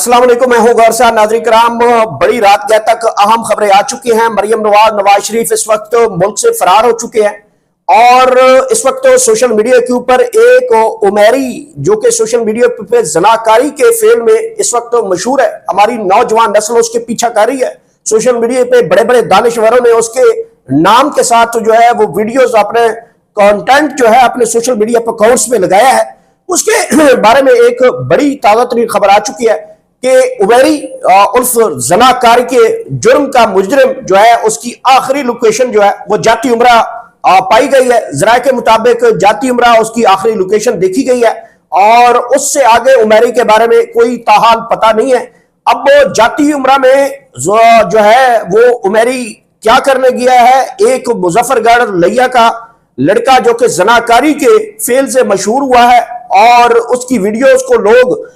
अस्सलाम वालेकुम, मैं हूं गौर साहब। नाज़रीन कराम, बड़ी रात गए तक अहम खबरें आ चुकी हैं। मरियम नवाज शरीफ इस वक्त मुल्क से फरार हो चुके हैं और इस वक्त सोशल मीडिया के ऊपर एक उमेरी जो कि सोशल मीडिया पे जनाकारी के फेल में इस वक्त मशहूर है, हमारी नौजवान नस्ल उसके पीछा कर रही है। सोशल मीडिया पे बड़े बड़े दानिशवरों ने उसके नाम के साथ जो है वो वीडियोस, अपने कंटेंट जो है अपने सोशल मीडिया पर अकाउंट्स में लगाया है। उसके बारे में एक बड़ी ताज़ा तरीन खबर आ चुकी है कि उमेरी उर्फ जनाकारी के जुर्म का मुजरिम जो है उसकी आखिरी लोकेशन जो है वो जाती उमरा पाई गई है। जरा के मुताबिक जाती उमरा उसकी आखिरी लोकेशन देखी गई है और उससे आगे उमेरी के बारे में कोई ताहाल पता नहीं है। अब जाती उमरा में जो है वो उमेरी क्या करने गया है, एक मुजफ्फरगढ़ लैया का लड़का जो कि जनाकारी के फेल से मशहूर हुआ है और उसकी वीडियोस को लोग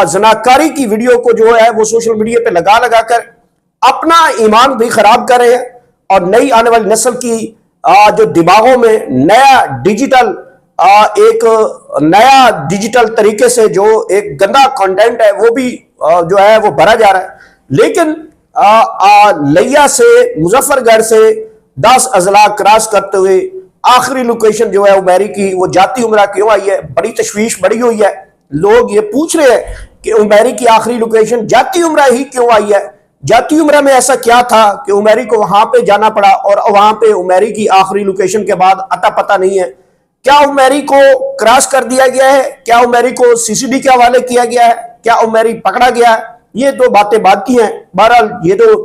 जनाकारी की वीडियो को जो है वो सोशल मीडिया पे लगा लगा कर अपना ईमान भी खराब कर रहे हैं और नई आने वाली नस्ल की जो दिमागों में एक नया डिजिटल तरीके से जो एक गंदा कंटेंट है वो भी जो है वो भरा जा रहा है। लेकिन लैया से मुजफ्फरगढ़ से 10 अजला क्रॉस करते हुए आखिरी लोकेशन जो है उमेरी की वो जाती उमरा क्यों आई है, बड़ी तशवीश बढ़ी हुई है। लोग ये पूछ रहे हैं कि उमेरी की आखिरी लोकेशन जाती उमरा ही क्यों आई है। जाती उमरा में ऐसा क्या था कि उमेरी को वहां पे जाना पड़ा और वहां पे उमेरी की आखिरी लोकेशन के बाद अता पता नहीं है। क्या उमेरी को क्रॉस कर दिया गया है, क्या उमेरी को सीसीडी के हवाले किया गया है, क्या उमेरी पकड़ा गया है, ये तो बातें बात की हैं। बहरहाल ये तो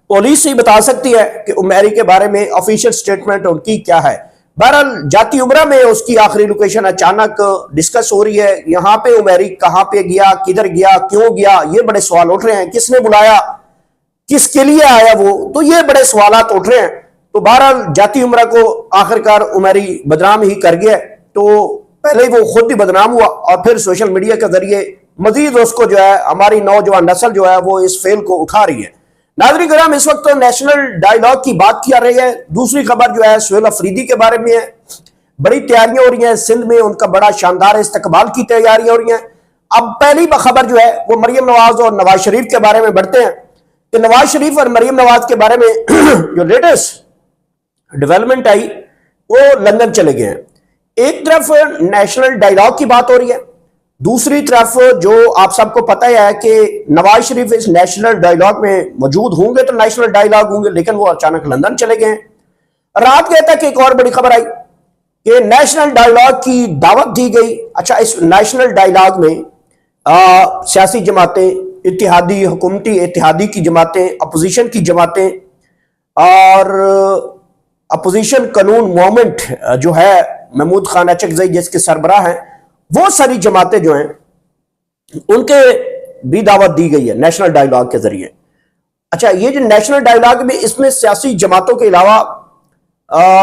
पुलिस ही बता सकती है कि उमेरी के बारे में ऑफिशियल स्टेटमेंट उनकी क्या है। बहरहाल जाती उमरा में उसकी आखिरी लोकेशन अचानक डिस्कस हो रही है। यहाँ पे उमेरी कहाँ पे गया, किधर गया, क्यों गया, ये बड़े सवाल उठ रहे हैं। किसने बुलाया, किसके लिए आया वो, तो ये बड़े सवाल उठ रहे हैं। तो बहरहाल जाती उमरा को आखिरकार उमेरी बदनाम ही कर गया। तो पहले ही वो खुद ही बदनाम हुआ और फिर सोशल मीडिया के जरिए मजीद उसको जो है हमारी नौजवान नस्ल जो है वो इस फेल को उठा रही है। नाज़रीन कराम, इस वक्त तो नेशनल डायलॉग की बात की जा रही है। दूसरी खबर जो है सुहेल अफरीदी के बारे में है। बड़ी तैयारियां हो रही हैं सिंध में, उनका बड़ा शानदार इस्तकबाल की तैयारियां हो रही हैं। अब पहली खबर जो है वो मरियम नवाज और नवाज शरीफ के बारे में बढ़ते हैं कि नवाज शरीफ और मरियम नवाज के बारे में जो लेटेस्ट डेवलपमेंट आई वो लंदन चले गए हैं। एक तरफ नेशनल डायलॉग की बात हो रही है, दूसरी तरफ जो आप सबको पता है कि नवाज शरीफ इस नेशनल डायलॉग में मौजूद होंगे तो नेशनल डायलॉग होंगे, लेकिन वो अचानक लंदन चले गए। रात गए तक एक और बड़ी खबर आई कि नेशनल डायलॉग की दावत दी गई। अच्छा, इस नेशनल डायलॉग में सियासी जमातें, इत्तेहादी, हुकूमती इत्तेहादी की जमातें, अपोजिशन की जमातें और अपोजिशन कानून मूवमेंट जो है महमूद खान अचकजई जिसके सरबराह हैं, वो सारी जमातें जो हैं उनके भी दावत दी गई है नेशनल डायलॉग के जरिए। अच्छा, ये जो नेशनल डायलॉग में इसमें सियासी जमातों के अलावा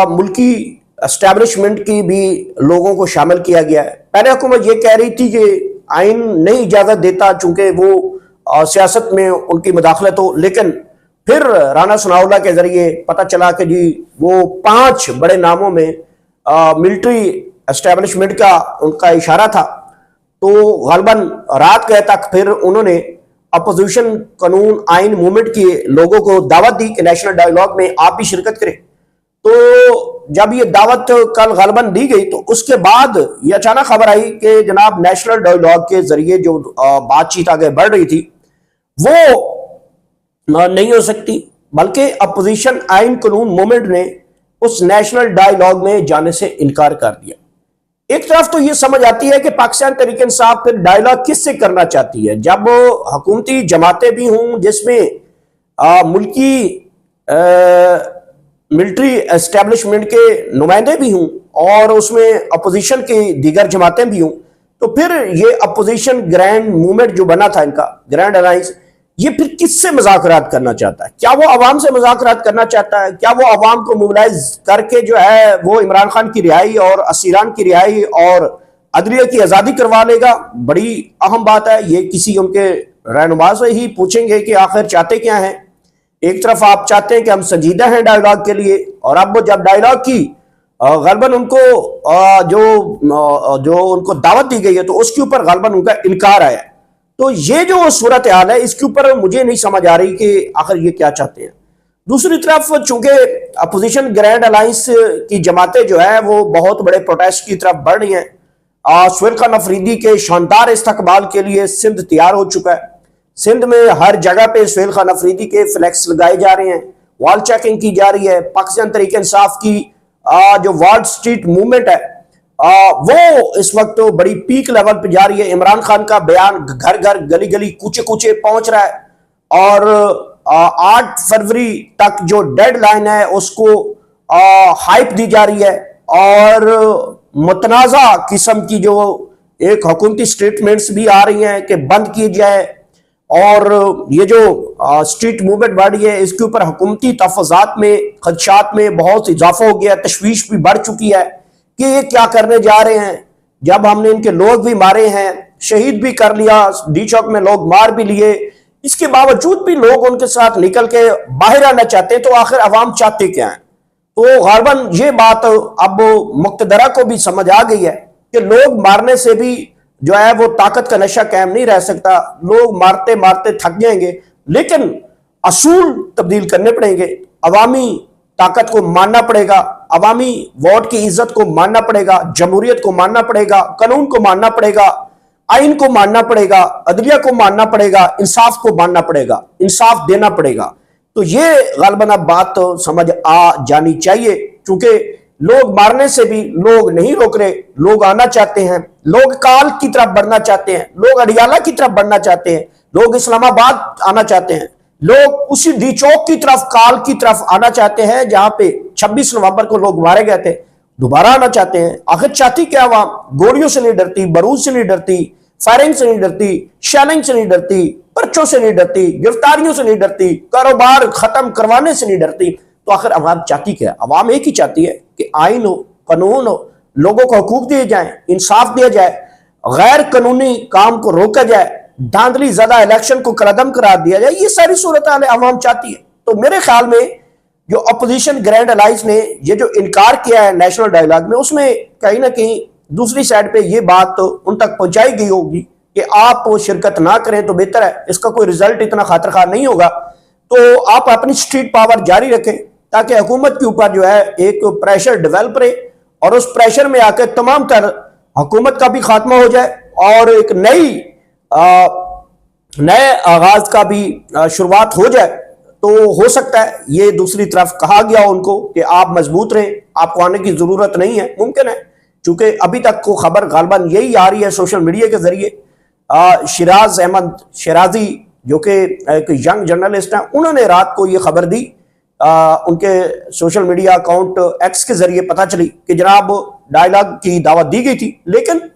मुल्की एस्टैब्लिशमेंट की भी लोगों को शामिल किया गया है। पहले हुकूमत ये कह रही थी कि आइन नहीं इजाजत देता चूंकि वो सियासत में उनकी मुदाखलत हो, लेकिन फिर राना सनाउल्लाह के जरिए पता चला कि जी वो 5 बड़े नामों में मिलिट्री एस्टैब्लिशमेंट का उनका इशारा था। तो गलबन रात गए तक फिर उन्होंने अपोजिशन कानून आइन मूवमेंट के लोगों को दावत दी कि नेशनल डायलॉग में आप भी शिरकत करें। तो जब ये दावत कल गलबन दी गई तो उसके बाद ये अचानक खबर आई कि जनाब नेशनल डायलॉग के जरिए जो बातचीत आगे बढ़ रही थी वो नहीं हो सकती, बल्कि अपोजिशन आइन कानून मूवमेंट ने उस नेशनल डायलॉग में जाने से इनकार कर दिया। एक तरफ तो ये समझ आती है कि पाकिस्तान तहरीक इंसाफ फिर डायलॉग किससे करना चाहती है, जब हुकूमती जमातें भी हों जिसमें मुल्की मिलिट्री एस्टैब्लिशमेंट के नुमाइंदे भी हों और उसमें अपोजिशन की दीगर जमातें भी हों, तो फिर ये अपोजिशन ग्रैंड मूवमेंट जो बना था इनका ग्रैंड अलायंस, ये फिर किससे मुज़ाकरात करना चाहता है? क्या वो अवाम से मुज़ाकरात करना चाहता है? क्या वो अवाम को मोबिलाइज करके जो है वो इमरान खान की रिहाई और असीरान की रिहाई और अदलिया की आज़ादी करवा लेगा? बड़ी अहम बात है। ये किसी उनके रहनुमा से ही पूछेंगे कि आखिर चाहते क्या हैं। एक तरफ आप चाहते हैं कि हम संजीदा हैं डायलॉग के लिए, और अब जब डायलॉग की गलबन उनको जो उनको दावत दी गई है तो उसके ऊपर गलबन उनका इनकार आया। तो ये जो सूरत हाल है इसके ऊपर मुझे नहीं समझ आ रही कि आखिर ये क्या चाहते हैं। दूसरी तरफ चूंकि अपोजिशन ग्रैंड अलायंस की जमातें जो है वो बहुत बड़े प्रोटेस्ट की तरफ बढ़ रही हैं। सुहेल खान अफरीदी के शानदार इस्तकबाल के लिए सिंध तैयार हो चुका है। सिंध में हर जगह पे सुहेल खान अफरीदी के फ्लैक्स लगाए जा रहे हैं, वॉल चेकिंग की जा रही है। पाकिस्तान तहरीक इंसाफ की जो वार्ड स्ट्रीट मूवमेंट है वो इस वक्त तो बड़ी पीक लेवल पे जा रही है। इमरान खान का बयान घर घर गली गली कूचे कूचे पहुंच रहा है और 8 फरवरी तक जो डेडलाइन है उसको हाइप दी जा रही है और मुतनाज़ा किस्म की जो एक हुकूमती स्टेटमेंट्स भी आ रही हैं कि बंद किए जाए। और ये जो स्ट्रीट मूवमेंट बढ़ रही है इसके ऊपर हुकूमती तहफ़्फ़ुज़ात में खदशात में बहुत इजाफा हो गया, तशवीश भी बढ़ चुकी है कि ये क्या करने जा रहे हैं। जब हमने इनके लोग भी मारे हैं, शहीद भी कर लिया, डी चौक में लोग मार भी लिए, इसके बावजूद भी लोग उनके साथ निकल के बाहर आना चाहते हैं, तो आखिर अवाम चाहते क्या है। तो गालिबन ये बात अब मुक्तदरा को भी समझ आ गई है कि लोग मारने से भी जो है वो ताकत का नशा कायम नहीं रह सकता। लोग मारते मारते थक जाएंगे, लेकिन असूल तब्दील करने पड़ेंगे। अवामी ताकत को मानना पड़ेगा, अवामी वोट की इज्जत को मानना पड़ेगा, जमहूरियत को मानना पड़ेगा, कानून को मानना पड़ेगा, आइन को मानना पड़ेगा, अदलिया को मानना पड़ेगा, इंसाफ को मानना पड़ेगा, इंसाफ देना पड़ेगा। तो ये गालिबन अब बात तो समझ आ जानी चाहिए, क्योंकि लोग मारने से भी लोग नहीं रोक रहे, लोग आना चाहते हैं, लोग काल की तरफ बढ़ना चाहते हैं, लोग अडियाला की तरफ बढ़ना चाहते हैं, लोग इस्लामाबाद आना चाहते हैं, लोग उसी डी चौक की तरफ काल की तरफ आना चाहते हैं जहां पे 26 नवंबर को लोग मारे गए थे, दोबारा आना चाहते हैं। आखिर चाहती क्या अवाम? गोलियों से नहीं डरती, बारूद से नहीं डरती, फायरिंग से नहीं डरती, शेलिंग से नहीं डरती, पर्चों से नहीं डरती, गिरफ्तारियों से नहीं डरती, कारोबार खत्म करवाने से नहीं डरती। तो आखिर अवाम चाहती क्या? अवाम एक ही चाहती है कि आइन हो, कानून हो, लोगों को हकूक दिए जाए, इंसाफ दिया जाए, गैर कानूनी काम को रोका जाए, धांधली ज्यादा इलेक्शन को कलदम करार दिया जाए। ये सारी सूरत अवाम चाहती है। तो मेरे ख्याल में जो अपोजिशन ग्रैंड अलायंस ने ये जो इनकार किया है नेशनल डायलॉग में, उसमें कहीं ना कहीं दूसरी साइड पे ये बात तो उन तक पहुंचाई गई होगी कि आप शिरकत ना करें तो बेहतर है, इसका कोई रिजल्ट इतना खातिर नहीं होगा। तो आप अपनी स्ट्रीट पावर जारी रखें ताकि हुकूमत के ऊपर जो है एक प्रेशर डेवलप रहे और उस प्रेशर में आकर तमाम तर हुकूमत का भी खात्मा हो जाए और एक नए आगाज का भी शुरुआत हो जाए। तो हो सकता है ये दूसरी तरफ कहा गया उनको कि आप मजबूत रहें, आपको आने की जरूरत नहीं है। मुमकिन है, क्योंकि अभी तक को खबर गालिबन यही आ रही है सोशल मीडिया के जरिए। शिराज अहमद शिराजी जो कि एक यंग जर्नलिस्ट हैं, उन्होंने रात को ये खबर दी, उनके सोशल मीडिया अकाउंट एक्स के जरिए पता चली कि जनाब डायलॉग की दावत दी गई थी, लेकिन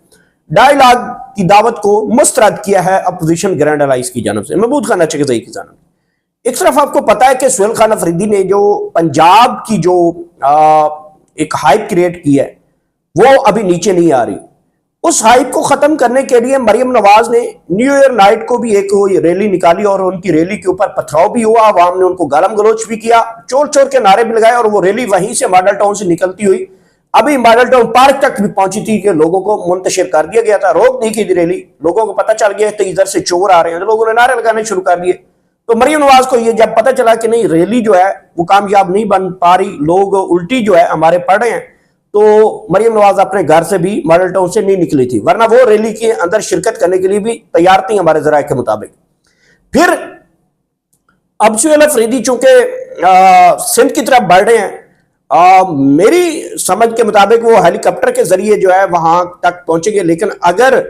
डायलॉग की दावत को मुस्तरद किया है अपोजिशन ग्रैंड अलायंस की जानब से, महमूद खान अचकज़ई की जानब। एक तरफ आपको पता है कि सुहेल खान अफरीदी ने जो पंजाब की जो एक हाइप क्रिएट की है वो अभी नीचे नहीं आ रही। उस हाइप को खत्म करने के लिए मरियम नवाज ने न्यू ईयर नाइट को भी एक रैली निकाली और उनकी रैली के ऊपर पथराव भी हुआ, आवाम ने उनको गालम गलोच भी किया, चोर चोर के नारे भी लगाए और वो रैली वहीं से मॉडल टाउन से निकलती हुई अभी मॉडल टाउन पार्क तक भी पहुंची थी कि लोगों को मुंतशिर कर दिया गया था, रोक नहीं की थी रैली। लोगों को पता चल गया कि इधर से चोर आ रहे हैं, तो लोगों ने नारे लगाने शुरू कर दिए। तो मरियम नवाज को ये जब पता चला कि नहीं रैली जो है वो कामयाब नहीं बन पा रही, लोग उल्टी जो है हमारे पड़ रहे हैं, तो मरियम नवाज अपने घर से भी मॉडल टाउन से नहीं निकली थी, वरना वो रैली के अंदर शिरकत करने के लिए भी तैयार थी हमारे जराये के मुताबिक। फिर अब सुहेल अफरीदी चूंकि सिंध की तरफ बढ़ रहे हैं, मेरी समझ के मुताबिक वो हेलीकॉप्टर के जरिए जो है वहां तक पहुंचेंगे, लेकिन अगर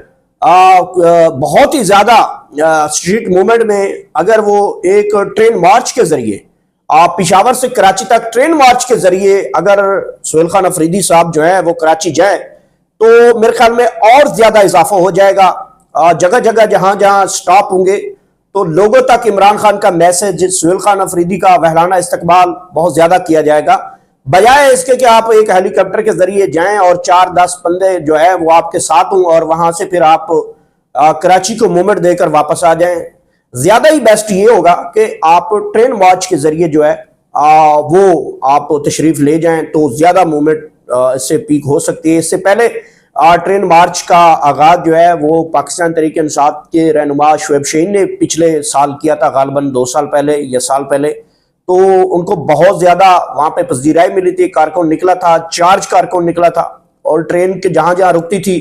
बहुत ही ज्यादा स्ट्रीट मूवमेंट में अगर वो एक ट्रेन मार्च के जरिए पिशावर से कराची तक ट्रेन मार्च के जरिए अगर सुहेल खान अफरीदी साहब जो है वो कराची जाए तो मेरे ख्याल में और ज्यादा इजाफा हो जाएगा। जगह जगह जहां जहां स्टॉप होंगे तो लोगों तक इमरान खान का मैसेज, सुहेल खान अफरीदी का वहलाना इस्तकबाल बहुत ज्यादा किया जाएगा, बजाय इसके कि आप एक हेलीकॉप्टर के जरिए जाएं और 4-10 बंदे जो है वो आपके साथ हों और वहां से फिर आप कराची को मूवमेंट देकर वापस आ जाएं। ज्यादा ही बेस्ट ये होगा कि आप ट्रेन मार्च के जरिए जो है वो आप तशरीफ ले जाएं, तो ज्यादा मूवमेंट इससे पीक हो सकती है। इससे पहले ट्रेन मार्च का आगाज जो है वो पाकिस्तान तहरीक इंसाफ के रहनुमा शुएब शाहीन ने पिछले साल किया था, गालिबन 2 साल पहले या साल पहले। तो उनको बहुत ज्यादा वहां पे पजीराई मिली थी, कारकुन निकला था, चार्ज कारकुन निकला था, और ट्रेन के जहां जहां रुकती थी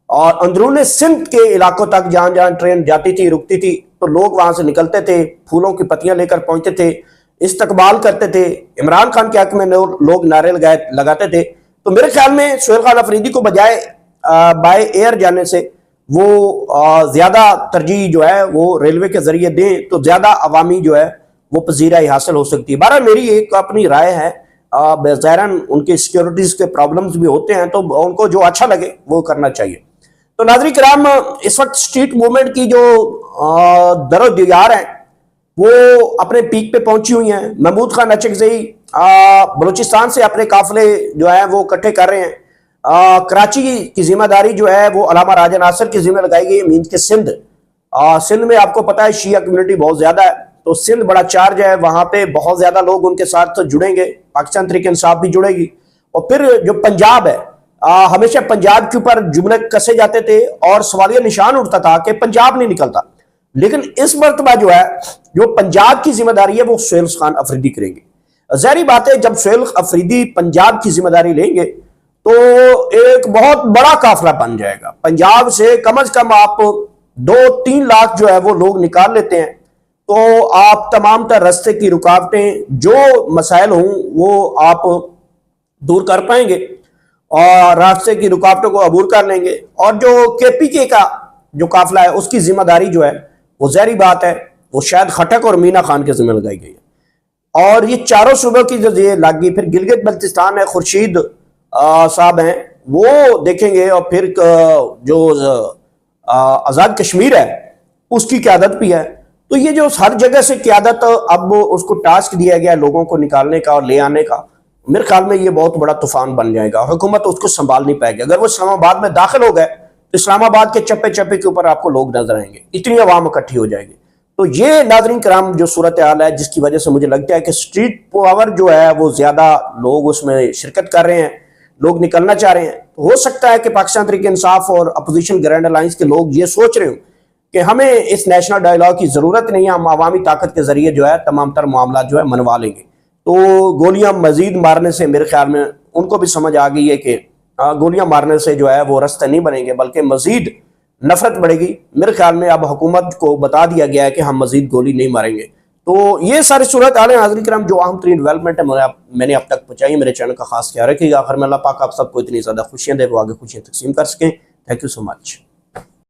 और अंदरूनी सिंध के इलाकों तक जहां जहां ट्रेन जाती थी रुकती थी, तो लोग वहां से निकलते थे, फूलों की पत्तियां लेकर पहुंचते थे, इस्तकबाल करते थे, इमरान खान के हक में लोग नारे लगाते थे। तो मेरे ख्याल में सुहेल खान अफरीदी को बजाय बाय एयर जाने से वो ज्यादा तरजीह जो है वो रेलवे के जरिए दें तो ज्यादा अवामी जो है वो पजीराई हासिल हो सकती है। बहरहाल मेरी एक अपनी राय है, ज़ाहिरन उनकी सिक्योरिटीज के प्रॉब्लम्स भी होते हैं, तो उनको जो अच्छा लगे वो करना चाहिए। तो नाज़रीन किराम, इस वक्त स्ट्रीट मूवमेंट की जो दरो दीवार है वो अपने पीक पे पहुंची हुई हैं। महमूद खान अचकज़ई बलूचिस्तान से अपने काफिले जो है वो इकट्ठे कर रहे हैं। कराची की जिम्मेदारी जो है वो अलामा राजा नासिर की जिम्मे लगाई गई है। मीन के सिंध में आपको पता है शिया कम्युनिटी बहुत ज्यादा है, तो सिंध बड़ा चार्ज है, वहां पे बहुत ज्यादा लोग उनके साथ जुड़ेंगे, पाकिस्तान तहरीक इंसाफ भी जुड़ेगी। और फिर जो पंजाब है, हमेशा पंजाब के ऊपर जुमले कसे जाते थे और सवालिया निशान उठता था कि पंजाब नहीं निकलता, लेकिन इस मरतबा जो है जो पंजाब की जिम्मेदारी है वो सुहेल खान अफरीदी करेंगे। ज़ाहिर बात है जब सुहेल अफरीदी पंजाब की जिम्मेदारी लेंगे तो एक बहुत बड़ा काफिला बन जाएगा। पंजाब से कम आप 2-3 लाख जो है वो लोग निकाल लेते हैं, तो आप तमाम तर रास्ते की रुकावटें जो मसाइल हों वो आप दूर कर पाएंगे और रास्ते की रुकावटों को अबूर कर लेंगे। और जो केपीके का जो काफिला है उसकी जिम्मेदारी जो है वो ज़ाहिर बात है वो शायद खटक और मीना खान के जिम्मे लगाई गई है। और ये चारों सूबों की जो ये लागी, फिर गिलगित बल्तिस्तान है, खुर्शीद साहब हैं वो देखेंगे, और फिर जो आज़ाद कश्मीर है उसकी क़यादत भी है। तो ये जो हर जगह से क़यादत अब उसको टास्क दिया गया लोगों को निकालने का और ले आने का, मेरे ख्याल में ये बहुत बड़ा तूफान बन जाएगा। हुकूमत उसको संभाल नहीं पाएगी। अगर वो इस्लामाबाद में दाखिल हो गए तो इस्लामाबाद के चप्पे चप्पे के ऊपर आपको लोग नजर आएंगे, इतनी आवाम इकट्ठी हो जाएगी। तो ये नाज़रीन कराम जो सूरत हाल है, जिसकी वजह से मुझे लगता है कि स्ट्रीट पावर जो है वो ज्यादा लोग उसमें शिरकत कर रहे हैं, लोग निकलना चाह रहे हैं। तो हो सकता है कि पाकिस्तान तहरीक इंसाफ और अपोजिशन ग्रैंड अलायंस के लोग ये सोच रहे हो कि हमें इस नेशनल डायलॉग की जरूरत नहीं है, हम अवामी ताकत के जरिए जो है तमाम तर मामला जो है मनवा लेंगे। तो गोलियां मजीद मारने से मेरे ख्याल में उनको भी समझ आ गई है कि गोलियां मारने से जो है वो रास्ते नहीं बनेंगे, बल्कि मजीद नफरत बढ़ेगी। मेरे ख्याल में अब हुकूमत को बता दिया गया है कि हम मजीद गोली नहीं मारेंगे। तो ये सारी सूरत हाल है नाज़रीन किराम, जो अहम तरीन डेवलपमेंट है मैंने अब तक पहुंचाई। मेरे चैनल का खास ख्याल रखिएगा। आखिर में अल्लाह पाक आप सबको इतनी ज़्यादा खुशियाँ दे वो आगे खुशियाँ तकसीम कर सकें। Thank you so much.